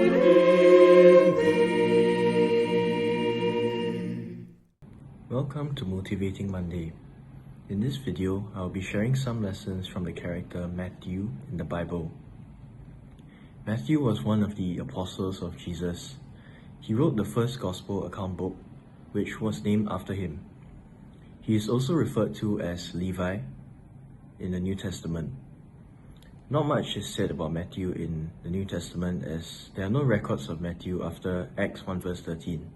in thee. Welcome to Motivating Monday. In this video, I'll be sharing some lessons from the character Matthew in the Bible. Matthew was one of the apostles of Jesus. He wrote the first gospel account book, which was named after him. He is also referred to as Levi in the New Testament. Not much is said about Matthew in the New Testament, as there are no records of Matthew after Acts 1 verse 13.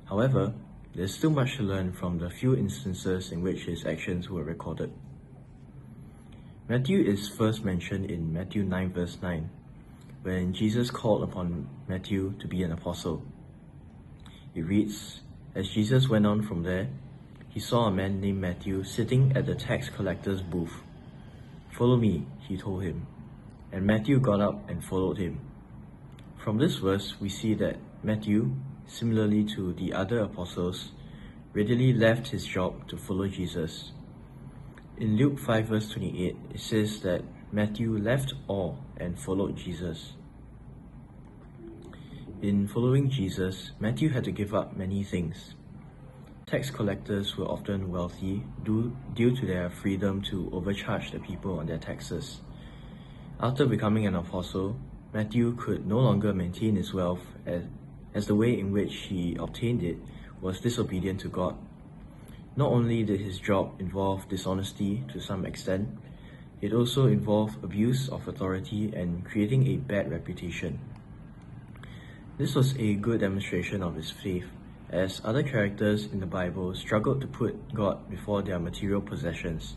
However, there's still much to learn from the few instances in which his actions were recorded. Matthew is first mentioned in Matthew 9 verse 9, when Jesus called upon Matthew to be an apostle. It reads, "As Jesus went on from there, he saw a man named Matthew sitting at the tax collector's booth. 'Follow me,' he told him, and Matthew got up and followed him." From this verse, we see that Matthew, similarly to the other apostles, readily left his job to follow Jesus. In Luke 5 verse 28, it says that Matthew left all and followed Jesus. In following Jesus, Matthew had to give up many things. Tax collectors were often wealthy due to their freedom to overcharge the people on their taxes. After becoming an apostle, Matthew could no longer maintain his wealth as the way in which he obtained it was disobedient to God. Not only did his job involve dishonesty to some extent, it also involved abuse of authority and creating a bad reputation. This was a good demonstration of his faith, as other characters in the Bible struggled to put God before their material possessions,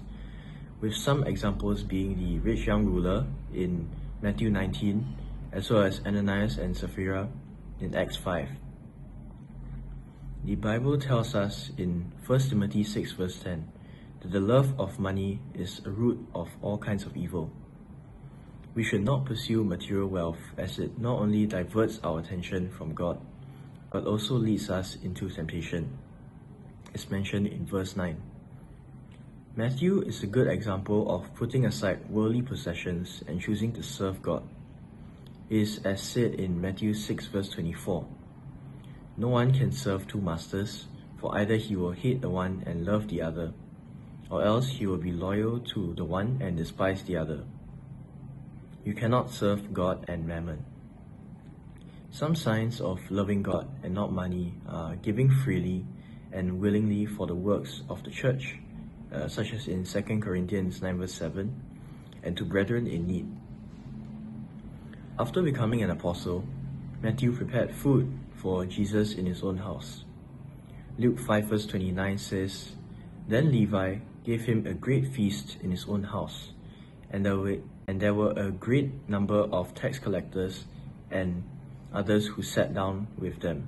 with some examples being the rich young ruler in Matthew 19, as well as Ananias and Sapphira in Acts 5. The Bible tells us in 1 Timothy 6 verse 10 that the love of money is a root of all kinds of evil. We should not pursue material wealth, as it not only diverts our attention from God, but also leads us into temptation, as mentioned in verse 9. Matthew is a good example of putting aside worldly possessions and choosing to serve God. It is as said in Matthew 6 verse 24, "No one can serve two masters, for either he will hate the one and love the other, or else he will be loyal to the one and despise the other. You cannot serve God and mammon." Some signs of loving God and not money are giving freely and willingly for the works of the church, such as in 2 Corinthians 9 verse 7, and to brethren in need. After becoming an apostle, Matthew prepared food for Jesus in his own house. Luke 5 verse 29 says, "Then Levi gave him a great feast in his own house, and there were a great number of tax collectors and others who sat down with them."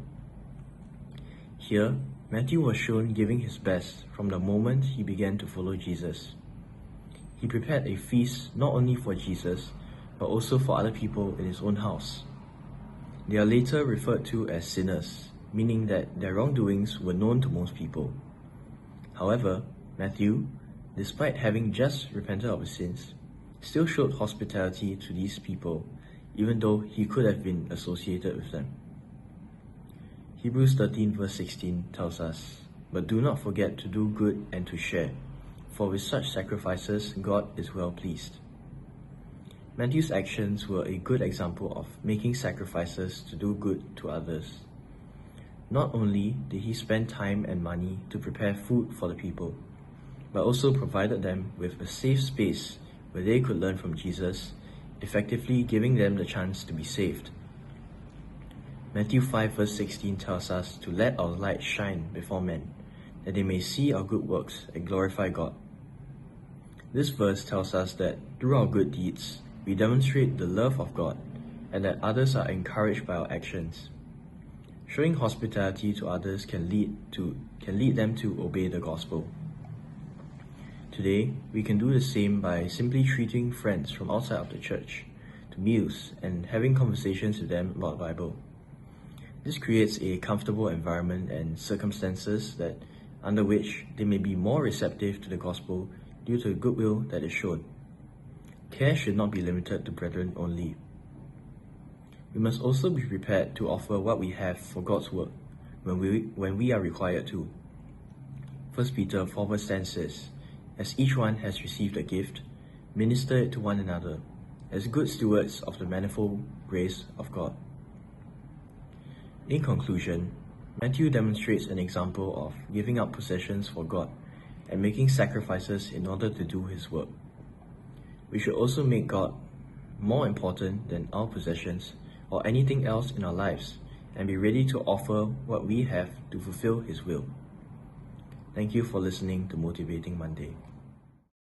Here, Matthew was shown giving his best from the moment he began to follow Jesus. He prepared a feast not only for Jesus, but also for other people in his own house. They are later referred to as sinners, meaning that their wrongdoings were known to most people. However, Matthew, despite having just repented of his sins, still showed hospitality to these people, even though he could have been associated with them. Hebrews 13 verse 16 tells us, "But do not forget to do good and to share, for with such sacrifices God is well pleased." Matthew's actions were a good example of making sacrifices to do good to others. Not only did he spend time and money to prepare food for the people, but also provided them with a safe space where they could learn from Jesus, effectively giving them the chance to be saved. Matthew 5 verse 16 tells us to let our light shine before men, that they may see our good works and glorify God. This verse tells us that through our good deeds, we demonstrate the love of God, and that others are encouraged by our actions. Showing hospitality to others can lead them to obey the gospel. Today, we can do the same by simply treating friends from outside of the church to meals and having conversations with them about the Bible. This creates a comfortable environment and circumstances under which they may be more receptive to the gospel due to the goodwill that is shown. Care should not be limited to brethren only. We must also be prepared to offer what we have for God's work when we are required to. 1 Peter 4 verse 10 says, "As each one has received a gift, minister it to one another, as good stewards of the manifold grace of God." In conclusion, Matthew demonstrates an example of giving up possessions for God and making sacrifices in order to do His work. We should also make God more important than our possessions or anything else in our lives and be ready to offer what we have to fulfill His will. Thank you for listening to Motivating Monday.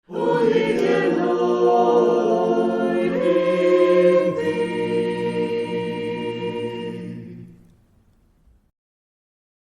Holy Lord.